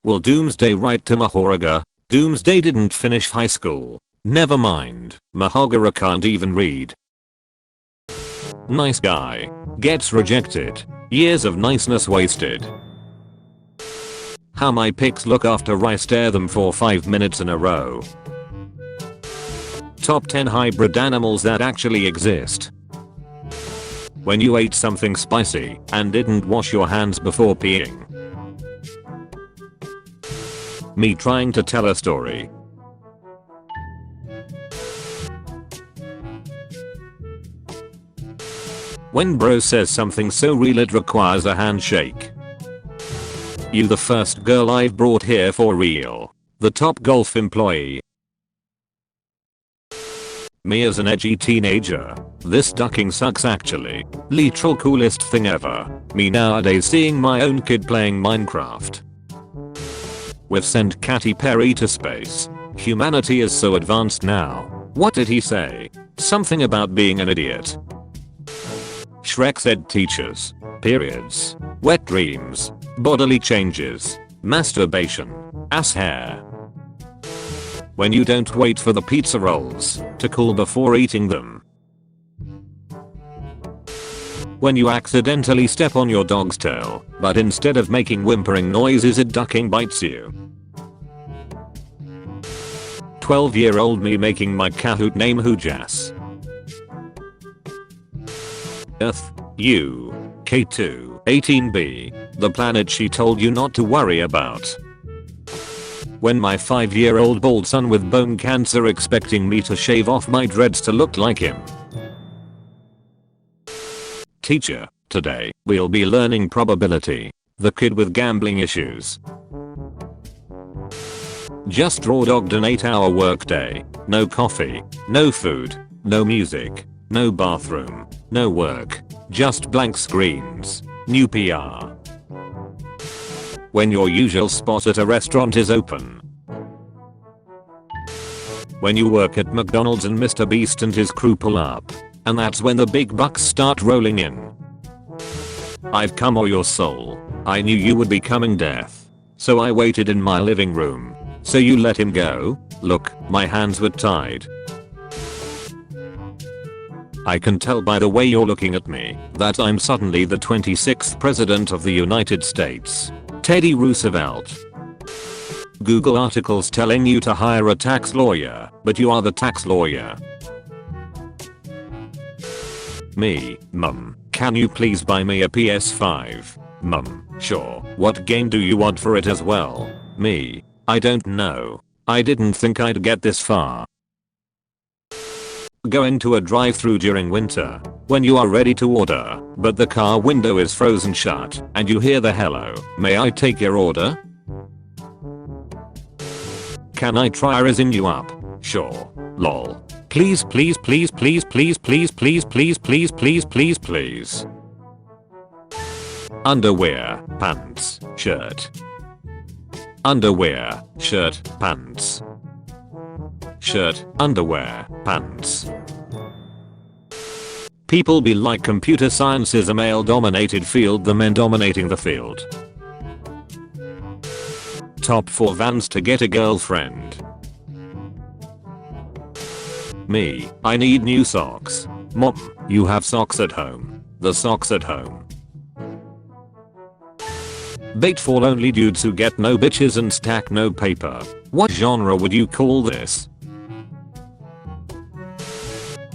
Will Doomsday write to Mahorga? Doomsday didn't finish high school. Never mind, Mahogara can't even read. Nice guy. Gets rejected. Years of niceness wasted. How my pics look after I stare them for 5 minutes in a row. Top 10 hybrid animals that actually exist. When you ate something spicy and didn't wash your hands before peeing. Me trying to tell a story. When bro says something so real it requires a handshake. You the first girl I've brought here for real. The top golf employee. Me as an edgy teenager. This ducking sucks actually. Literal coolest thing ever. Me nowadays seeing my own kid playing Minecraft. We've sent Katy Perry to space. Humanity is so advanced now. What did he say? Something about being an idiot. Shrek said teachers, periods, wet dreams, bodily changes, masturbation, ass hair. When you don't wait for the pizza rolls to cool before eating them. When you accidentally step on your dog's tail, but instead of making whimpering noises it ducking bites you. 12-year-old me making my Kahoot name Hoojas. Earth, U, K2, 18b, the planet she told you not to worry about. When my 5-year-old bald son with bone cancer expecting me to shave off my dreads to look like him. Teacher, today, we'll be learning probability. The kid with gambling issues. Just raw dogged an 8-hour workday. No coffee, no food, no music, no bathroom, no work, just blank screens, new PR. When your usual spot at a restaurant is open. When you work at McDonald's and Mr. Beast and his crew pull up. And that's when the big bucks start rolling in. I've come or your soul. I knew you would be coming death. So I waited in my living room. So you let him go? Look, my hands were tied. I can tell by the way you're looking at me that I'm suddenly the 26th president of the United States. Teddy Roosevelt. Google articles telling you to hire a tax lawyer, but you are the tax lawyer. Me, Mum, can you please buy me a PS5? Mum, sure. What game do you want for it as well? Me, I don't know. I didn't think I'd get this far. Go into a drive-thru during winter, when you are ready to order, but the car window is frozen shut, and you hear the hello, may I take your order? Can I try raising you up? Sure. Lol. Please please please please please please please please please please please please. Underwear, pants, shirt. Underwear, shirt, pants. Shirt, underwear, pants. People be like computer science is a male dominated field, the men dominating the field. Top 4 vans to get a girlfriend. Me, I need new socks. Mom, you have socks at home. The socks at home. Bait for lonely dudes who get no bitches and stack no paper. What genre would you call this?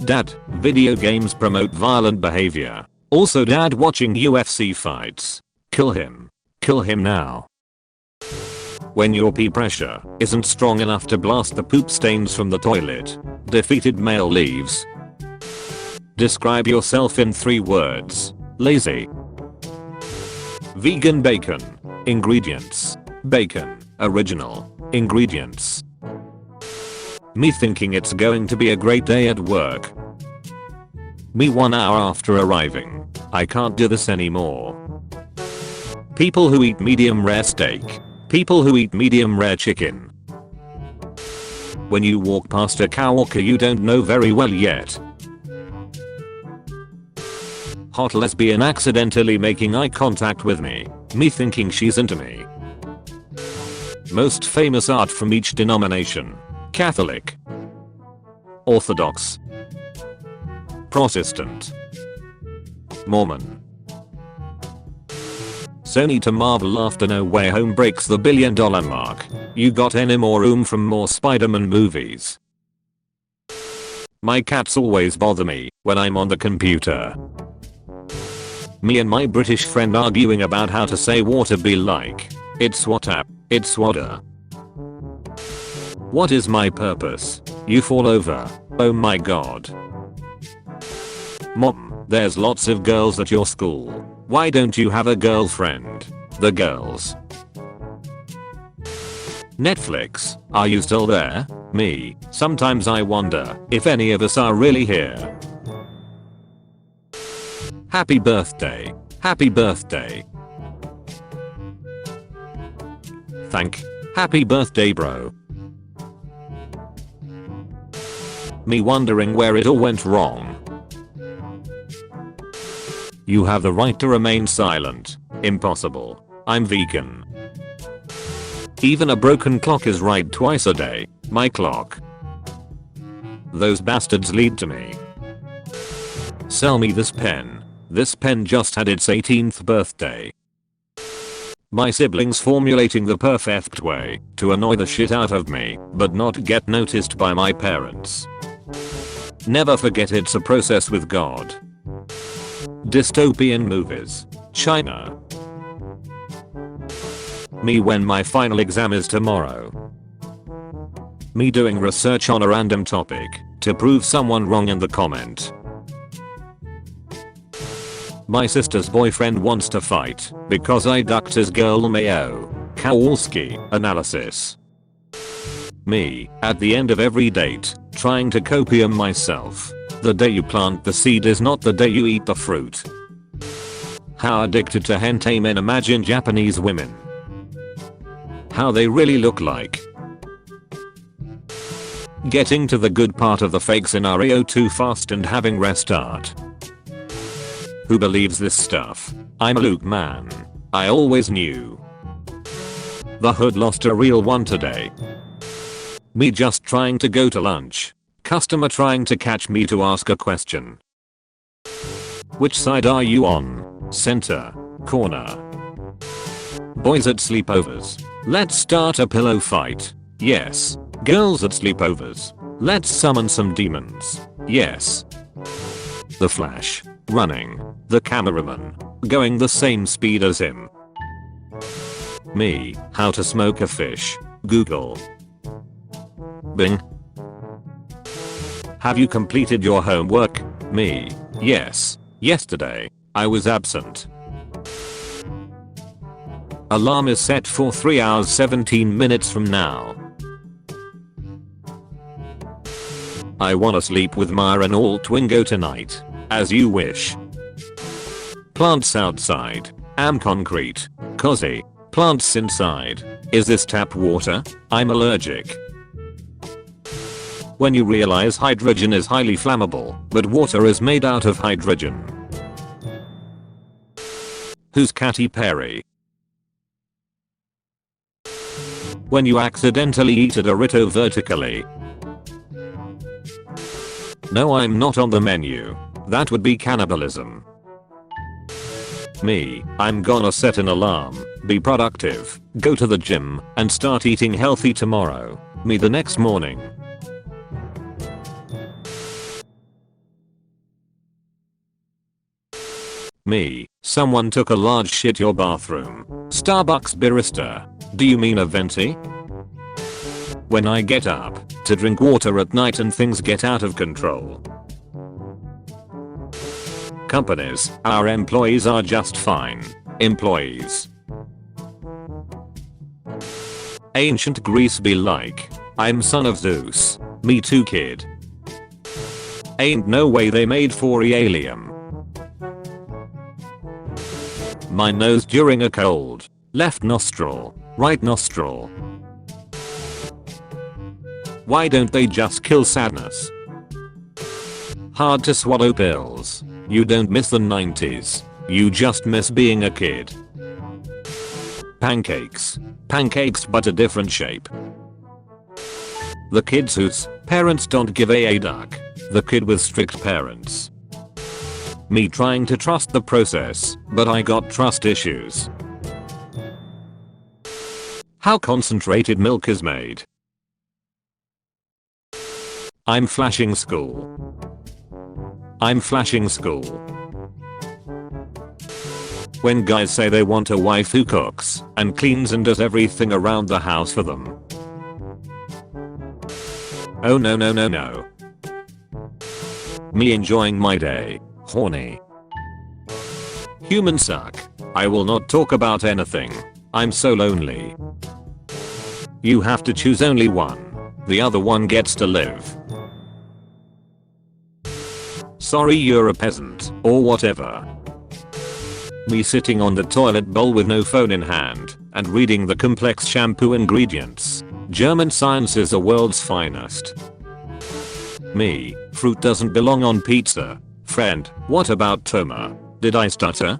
Dad, video games promote violent behavior. Also dad watching UFC fights. Kill him. Kill him now. When your pee pressure isn't strong enough to blast the poop stains from the toilet. Defeated male leaves. Describe yourself in 3 words. Lazy. Vegan bacon. Ingredients. Bacon. Original. Ingredients. Me thinking it's going to be a great day at work. Me 1 hour after arriving. I can't do this anymore. People who eat medium rare steak. People who eat medium rare chicken. When you walk past a coworker you don't know very well yet. Hot lesbian accidentally making eye contact with me. Me thinking she's into me. Most famous art from each denomination. Catholic, Orthodox, Protestant, Mormon. Sony to Marvel after No Way Home breaks the $1 billion mark. You got any more room from more Spider-Man movies? My cats always bother me when I'm on the computer. Me and my British friend arguing about how to say water be like. It's water. It's water. What is my purpose? You fall over. Oh my god. Mom, there's lots of girls at your school. Why don't you have a girlfriend? The girls. Netflix, are you still there? Me, sometimes I wonder if any of us are really here. Happy birthday. Happy birthday. Happy birthday, bro. Me wondering where it all went wrong. You have the right to remain silent. Impossible. I'm vegan. Even a broken clock is right twice a day. My clock. Those bastards lead to me. Sell me this pen. This pen just had its 18th birthday. My siblings formulating the perfect way to annoy the shit out of me, but not get noticed by my parents. Never forget it's a process with God. Dystopian movies. China. Me when my final exam is tomorrow. Me doing research on a random topic to prove someone wrong in the comment. My sister's boyfriend wants to fight because I ducked his girl Mayo. Kowalski analysis. Me, at the end of every date, trying to copium myself. The day you plant the seed is not the day you eat the fruit. How addicted to hentai men imagine Japanese women. How they really look like. Getting to the good part of the fake scenario too fast and having restart. Who believes this stuff? I'm a Luke man. I always knew. The hood lost a real one today. Me just trying to go to lunch. Customer trying to catch me to ask a question. Which side are you on? Center. Corner. Boys at sleepovers. Let's start a pillow fight. Yes. Girls at sleepovers. Let's summon some demons. Yes. The Flash. Running. The cameraman. Going the same speed as him. Me. How to smoke a fish. Google. Bing. Have you completed your homework? Me. Yes. Yesterday. I was absent. Alarm is set for 3 hours 17 minutes from now. I wanna sleep with Maya and all Twingo tonight. As you wish. Plants outside. Am concrete. Cozy. Plants inside. Is this tap water? I'm allergic. When you realize hydrogen is highly flammable, but water is made out of hydrogen. Who's Katy Perry? When you accidentally eat a Dorito vertically. No, I'm not on the menu. That would be cannibalism. Me, I'm gonna set an alarm, be productive, go to the gym, and start eating healthy tomorrow. Me the next morning. Me, someone took a large shit your bathroom. Starbucks barista. Do you mean a venti? When I get up to drink water at night and things get out of control. Companies, our employees are just fine. Employees. Ancient Greece be like, I'm son of Zeus. Me too, kid. Ain't no way they made 4 helium. My nose during a cold. Left nostril, right nostril. Why don't they just kill sadness? Hard to swallow pills. You don't miss the 90s. You just miss being a kid. Pancakes. Pancakes but a different shape. The kids whose parents don't give a duck. The kid with strict parents. Me trying to trust the process, but I got trust issues. How concentrated milk is made. I'm flashing school. I'm flashing school. When guys say they want a wife who cooks and cleans and does everything around the house for them. Oh no no no no. Me enjoying my day. Horny. Humans suck. I will not talk about anything. I'm so lonely. You have to choose only one. The other one gets to live. Sorry you're a peasant, or whatever. Me sitting on the toilet bowl with no phone in hand, and reading the complex shampoo ingredients. German science is the world's finest. Me, fruit doesn't belong on pizza. Friend, what about Toma? Did I stutter?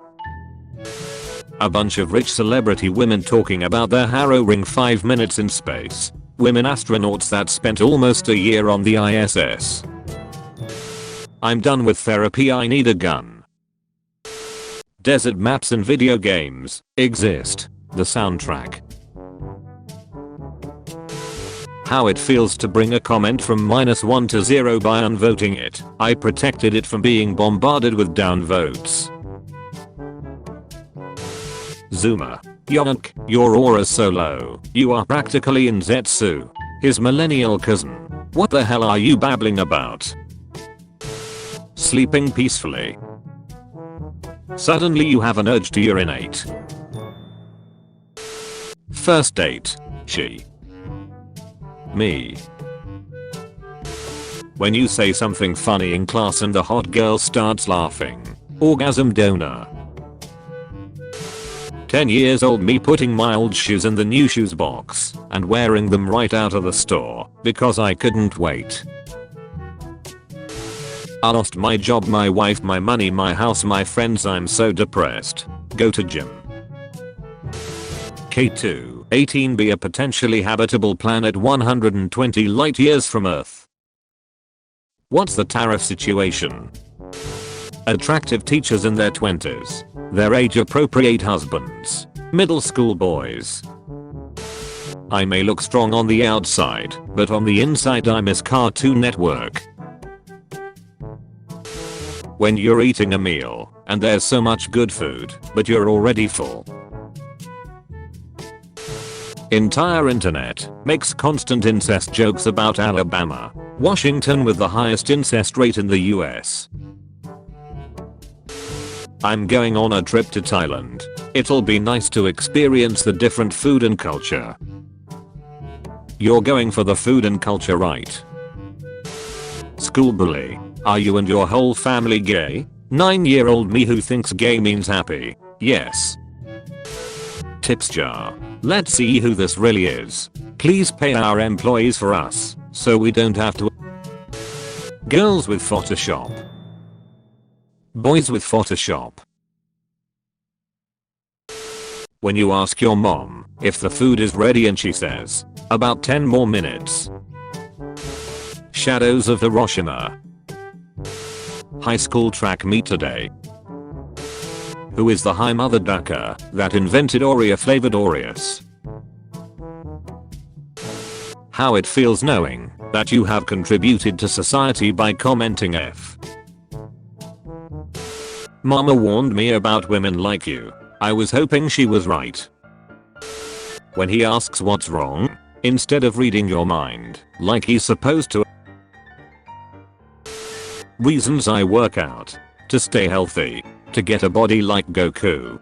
A bunch of rich celebrity women talking about their harrowing 5 minutes in space. Women astronauts that spent almost a year on the ISS. I'm done with therapy, I need a gun. Desert maps and video games exist. The soundtrack. How it feels to bring a comment from -1 to 0 by unvoting it. I protected it from being bombarded with downvotes. Zoomer. Yonk, your aura's so low. You are practically in Zetsu. His millennial cousin. What the hell are you babbling about? Sleeping peacefully. Suddenly you have an urge to urinate. First date. She. Me. When you say something funny in class and the hot girl starts laughing. Orgasm donor. 10 years old me putting my old shoes in the new shoes box and wearing them right out of the store because I couldn't wait. I lost my job, my wife, my money, my house, my friends, I'm so depressed. Go to gym. K2, 18b, a potentially habitable planet 120 light years from Earth. What's the tariff situation? Attractive teachers in their 20s. Their age appropriate husbands. Middle school boys. I may look strong on the outside, but on the inside I miss Cartoon Network. When you're eating a meal, and there's so much good food, but you're already full. Entire internet makes constant incest jokes about Alabama, Washington with the highest incest rate in the US. I'm going on a trip to Thailand. It'll be nice to experience the different food and culture. You're going for the food and culture, right? School bully. Are you and your whole family gay? 9-year-old me who thinks gay means happy. Yes. Tips jar. Let's see who this really is. Please pay our employees for us, so we don't have to. Girls with Photoshop. Boys with Photoshop. When you ask your mom if the food is ready and she says, about 10 more minutes. Shadows of Hiroshima. High school track meet today. Who is the high mother ducker that invented Oreo flavored Oreos? How it feels knowing that you have contributed to society by commenting F. Mama warned me about women like you. I was hoping she was right. When he asks what's wrong, instead of reading your mind like he's supposed to. Reasons I work out. To stay healthy. To get a body like Goku.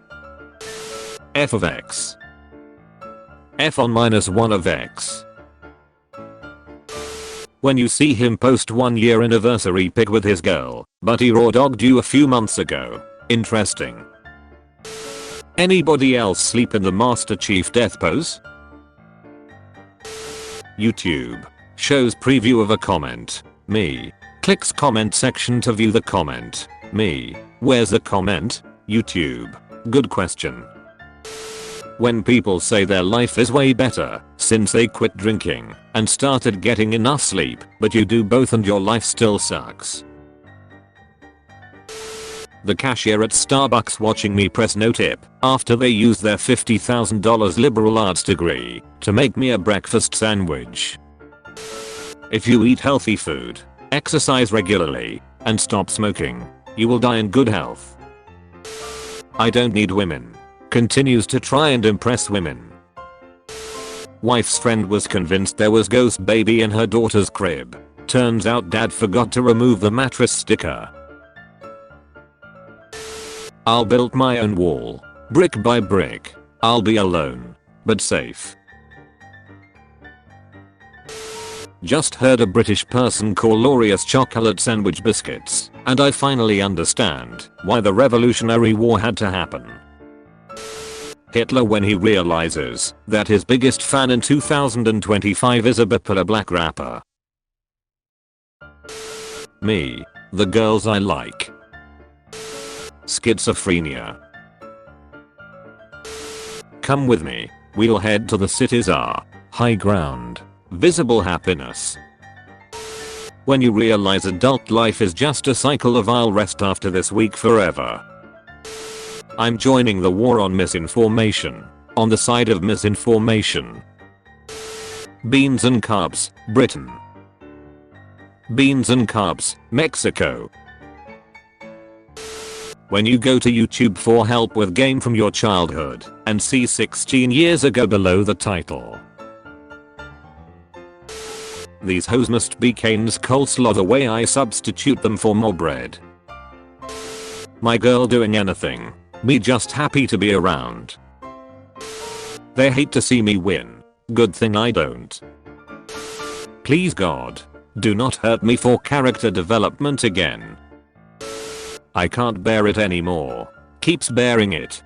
F of X. F on -1 of X. When you see him post 1-year anniversary pic with his girl, but he raw dogged you a few months ago. Interesting. Anybody else sleep in the Master Chief death pose? YouTube. Shows preview of a comment. Me. Clicks comment section to view the comment. Me. Where's the comment? YouTube. Good question. When people say their life is way better since they quit drinking and started getting enough sleep, but you do both and your life still sucks. The cashier at Starbucks watching me press no tip after they used their $50,000 liberal arts degree to make me a breakfast sandwich. If you eat healthy food, exercise regularly, and stop smoking, you will die in good health. I don't need women. Continues to try and impress women. Wife's friend was convinced there was ghost baby in her daughter's crib. Turns out dad forgot to remove the mattress sticker. I'll build my own wall, brick by brick. I'll be alone, but safe. Just heard a British person call Oreos chocolate sandwich biscuits, and I finally understand why the Revolutionary War had to happen. Hitler when he realizes that his biggest fan in 2025 is a bipolar black rapper. Me. The girls I like. Schizophrenia. Come with me. We'll head to the city's high ground. Visible happiness. When you realize adult life is just a cycle of I'll rest after this week forever. I'm joining the war on misinformation. On the side of misinformation. Beans and carbs, Britain. Beans and carbs, Mexico. When you go to YouTube for help with game from your childhood and see 16 years ago below the title. These hoes must be Cane's coleslaw the way I substitute them for more bread. My girl doing anything. Me just happy to be around. They hate to see me win. Good thing I don't. Please God, do not hurt me for character development again. I can't bear it anymore. Keeps bearing it.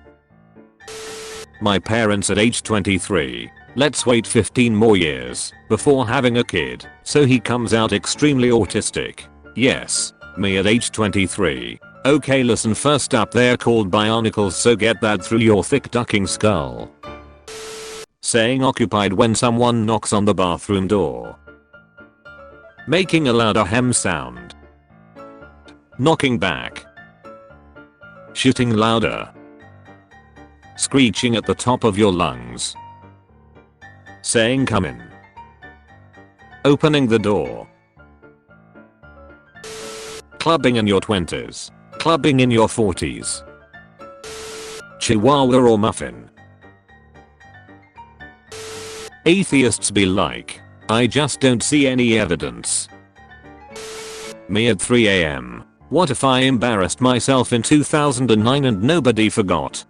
My parents at age 23. Let's wait 15 more years before having a kid so he comes out extremely autistic. Yes, me at age 23. Okay, listen, first up they're called bionicles, so get that through your thick ducking skull. Saying occupied when someone knocks on the bathroom door. Making a louder hem sound. Knocking back. Shitting louder. Screeching at the top of your lungs. Saying come in. Opening the door. Clubbing in your 20s. Clubbing in your 40s. Chihuahua or muffin. Atheists be like, I just don't see any evidence. Me at 3 AM. What if I embarrassed myself in 2009 and nobody forgot?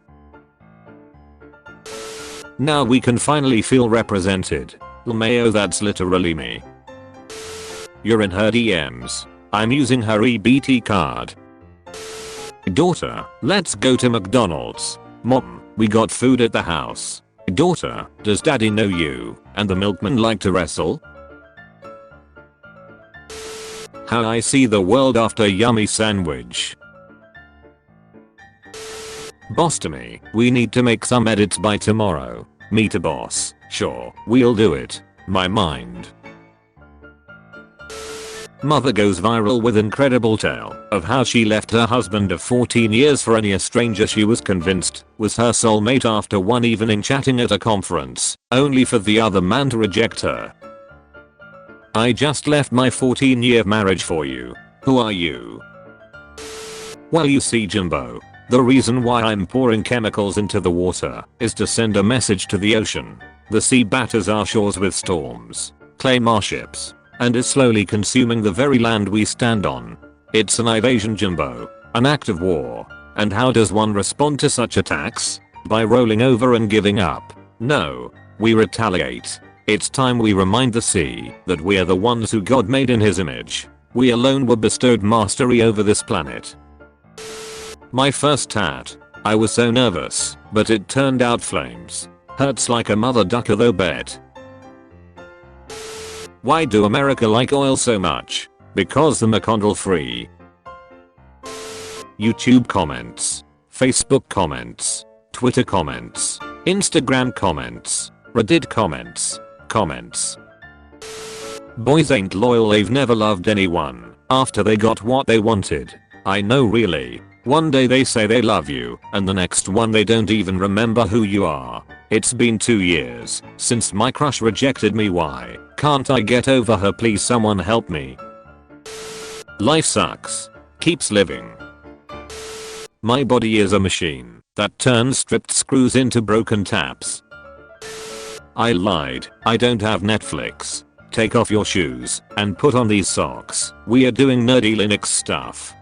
Now we can finally feel represented. LMAO, that's literally me. You're in her DMs. I'm using her EBT card. Daughter, let's go to McDonald's. Mom, we got food at the house. Daughter, does daddy know you and the milkman like to wrestle? How I see the world after yummy sandwich. Boss to me, we need to make some edits by tomorrow. Me to boss, sure, we'll do it. My mind. Mother goes viral with incredible tale of how she left her husband of 14 years for a stranger she was convinced was her soulmate after one evening chatting at a conference, only for the other man to reject her. I just left my 14-year marriage for you. Who are you? Well, you see, Jimbo, the reason why I'm pouring chemicals into the water is to send a message to the ocean. The sea batters our shores with storms, claim our ships, and is slowly consuming the very land we stand on. It's an invasion, Jimbo, an act of war. And how does one respond to such attacks? By rolling over and giving up? No, we retaliate. It's time we remind the sea that we are the ones who God made in his image. We alone were bestowed mastery over this planet. My first tat. I was so nervous, but it turned out flames. Hurts like a mother ducker though, bet. Why do America like oil so much? Because the McConnell free. YouTube comments. Facebook comments. Twitter comments, Instagram comments, Reddit comments, comments. Boys ain't loyal, they've never loved anyone after they got what they wanted. I know, really. One day they say they love you and the next one they don't even remember who you are. It's been 2 years since my crush rejected me. Why can't I get over her? Please someone help me. Life sucks. Keeps living. My body is a machine that turns stripped screws into broken taps. I lied. I don't have Netflix. Take off your shoes and put on these socks. We are doing nerdy Linux stuff.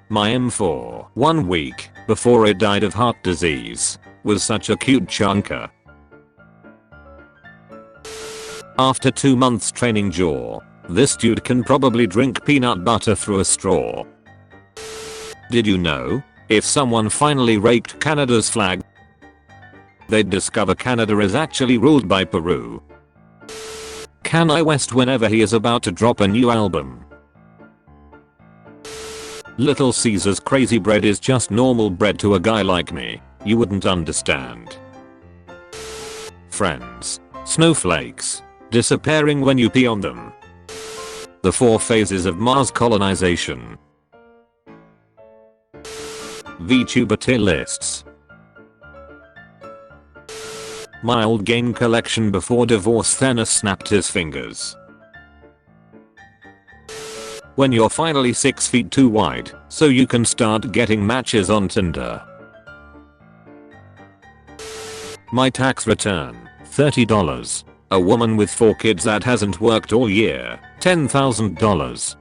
My M4, 1 week before it died of heart disease, was such a cute chunker. After 2 months training jaw, this dude can probably drink peanut butter through a straw. Did you know? If someone finally raked Canada's flag, they'd discover Canada is actually ruled by Peru. Kanye West whenever he is about to drop a new album. Little Caesar's crazy bread is just normal bread to a guy like me. You wouldn't understand. Friends. Snowflakes. Disappearing when you pee on them. The 4 phases of Mars colonization. VTuber tier lists. My old game collection before divorce. Thanos snapped his fingers. When you're finally 6 feet too wide, so you can start getting matches on Tinder. My tax return, $30. A woman with 4 kids that hasn't worked all year, $10,000.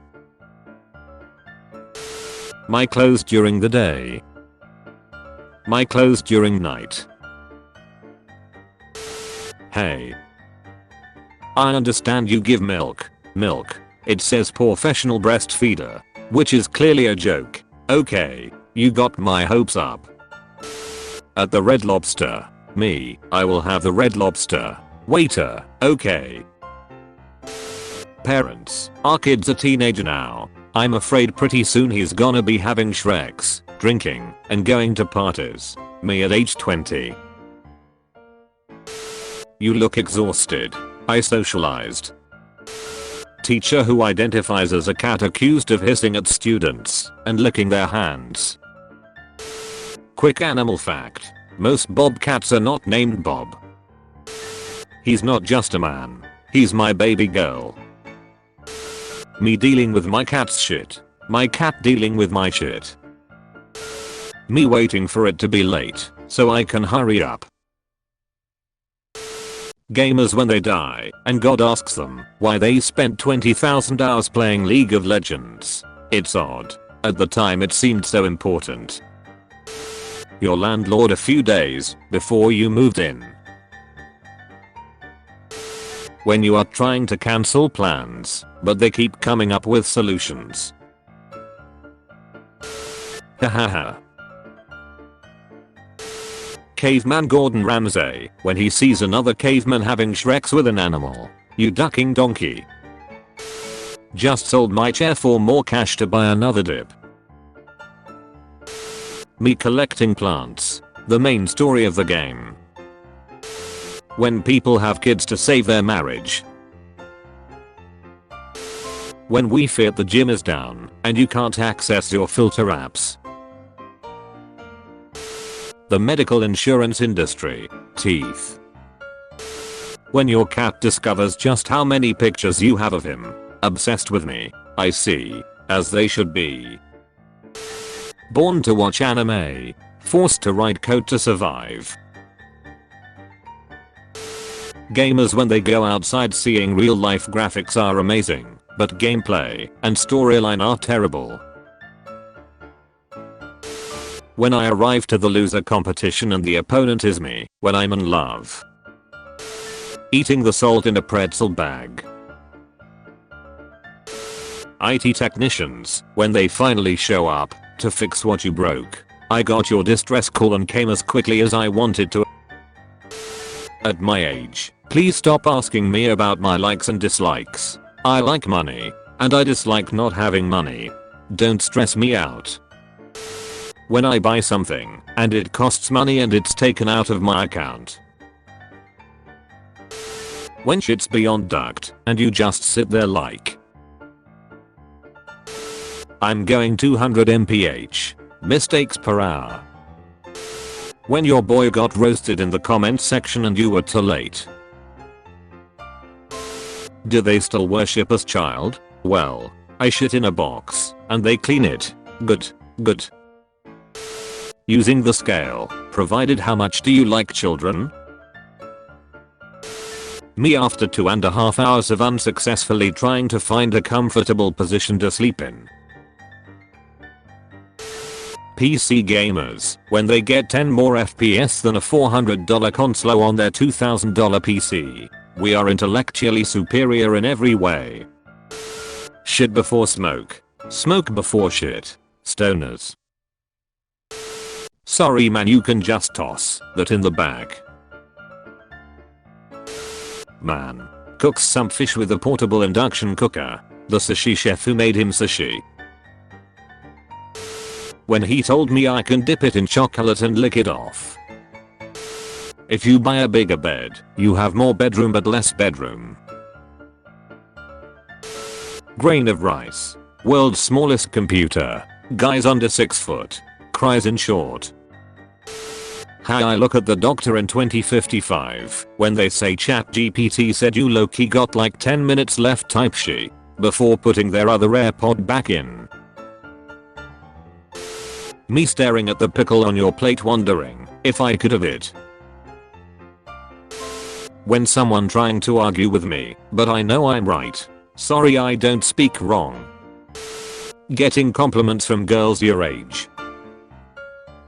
My clothes during the day. My clothes during night. Hey. I understand you give milk. It says professional breastfeeder, which is clearly a joke. Okay, you got my hopes up. At the Red Lobster. Me, I will have the Red Lobster. Waiter, okay. Parents, our kid's a teenager now. I'm afraid pretty soon he's gonna be having Shreks, drinking, and going to parties. Me at age 20. You look exhausted. I socialized. Teacher who identifies as a cat accused of hissing at students and licking their hands. Quick animal fact. Most bobcats are not named Bob. He's not just a man. He's my baby girl. Me dealing with my cat's shit. My cat dealing with my shit. Me waiting for it to be late so I can hurry up. Gamers when they die and God asks them why they spent 20,000 hours playing League of Legends. It's odd. At the time it seemed so important. Your landlord a few days before you moved in. When you are trying to cancel plans, but they keep coming up with solutions. Hahaha. Caveman Gordon Ramsay when he sees another caveman having Shreks with an animal. You ducking donkey. Just sold my chair for more cash to buy another dip. Me collecting plants. The main story of the game. When people have kids to save their marriage. When Wi-Fi at the gym is down and you can't access your filter apps. The medical insurance industry. Teeth. When your cat discovers just how many pictures you have of him. Obsessed with me. I see. As they should be. Born to watch anime. Forced to ride Code to survive. Gamers when they go outside seeing real life graphics are amazing, but gameplay and storyline are terrible. When I arrive to the loser competition and the opponent is me, when I'm in love. Eating the salt in a pretzel bag. IT technicians, when they finally show up to fix what you broke. I got your distress call and came as quickly as I wanted to. At my age, please stop asking me about my likes and dislikes. I like money, and I dislike not having money. Don't stress me out. When I buy something and it costs money and it's taken out of my account. When shit's beyond ducked and you just sit there like, I'm going 200 mph. Mistakes per hour. When your boy got roasted in the comments section and you were too late. Do they still worship as child? Well, I shit in a box and they clean it. Good, good. Using the scale, provided how much do you like children? Me after 2.5 hours of unsuccessfully trying to find a comfortable position to sleep in. PC gamers, when they get 10 more FPS than a $400 console on their $2,000 PC. We are intellectually superior in every way. Shit before smoke. Smoke before shit. Stoners. Sorry man, you can just toss that in the bag. Man cooks some fish with a portable induction cooker. The sushi chef who made him sushi. When he told me I can dip it in chocolate and lick it off. If you buy a bigger bed, you have more bedroom but less bedroom. Grain of rice. World's smallest computer. Guy's under 6 foot. Cries in short. How I look at the doctor in 2055 when they say ChatGPT said you low-key got like 10 minutes left type she before putting their other AirPod back in. Me staring at the pickle on your plate wondering if I could have it. When someone trying to argue with me, but I know I'm right. Sorry I don't speak wrong. Getting compliments from girls your age.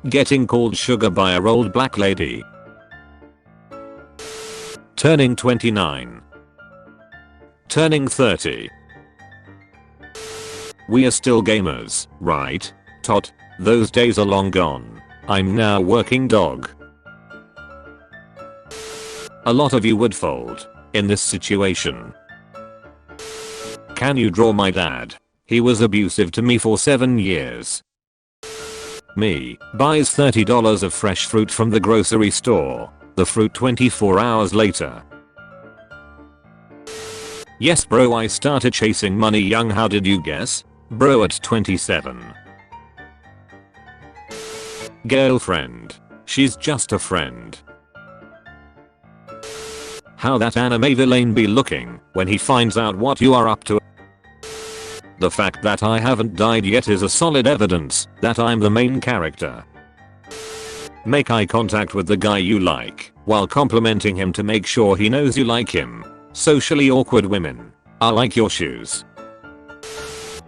Getting called sugar by a old black lady. Turning 29. Turning 30. We are still gamers, right? Tot, those days are long gone. I'm now working dog. A lot of you would fold in this situation. Can you draw my dad? He was abusive to me for 7 years. Me buys $30 of fresh fruit from the grocery store. The fruit 24 hours later. Yes bro, I started chasing money young. How did you guess? Bro, at 27. Girlfriend. She's just a friend. How that anime villain be looking when he finds out what you are up to. The fact that I haven't died yet is a solid evidence that I'm the main character. Make eye contact with the guy you like while complimenting him to make sure he knows you like him. Socially awkward women. I like your shoes.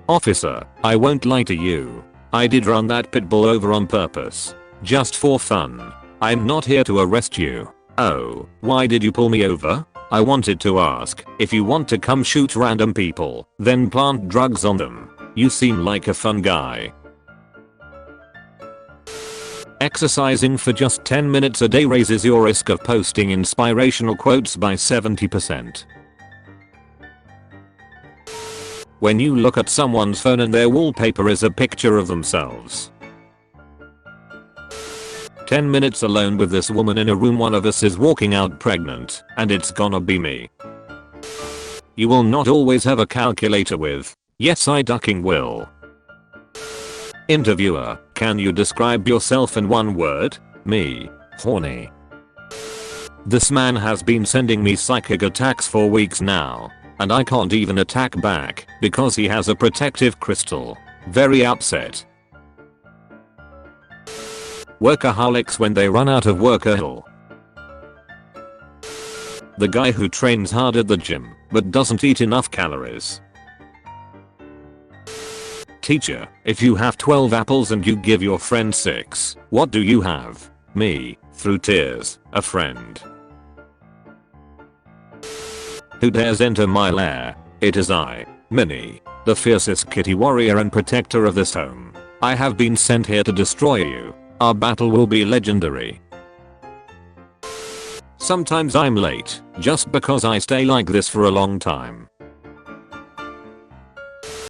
Officer, I won't lie to you. I did run that pit bull over on purpose. Just for fun. I'm not here to arrest you. Oh, why did you pull me over? I wanted to ask if you want to come shoot random people, then plant drugs on them. You seem like a fun guy. Exercising for just 10 minutes a day raises your risk of posting inspirational quotes by 70%. When you look at someone's phone and their wallpaper is a picture of themselves. 10 minutes alone with this woman in a room, one of us is walking out pregnant, and it's gonna be me. You will not always have a calculator with, yes I ducking will. Interviewer, can you describe yourself in one word? Me, horny. This man has been sending me psychic attacks for weeks now, and I can't even attack back because he has a protective crystal. Very upset. Workaholics when they run out of workahol. The guy who trains hard at the gym but doesn't eat enough calories. Teacher, if you have 12 apples and you give your friend 6, what do you have? Me, through tears, a friend. Who dares enter my lair? It is I, Minnie, the fiercest kitty warrior and protector of this home. I have been sent here to destroy you. Our battle will be legendary. Sometimes I'm late, just because I stay like this for a long time.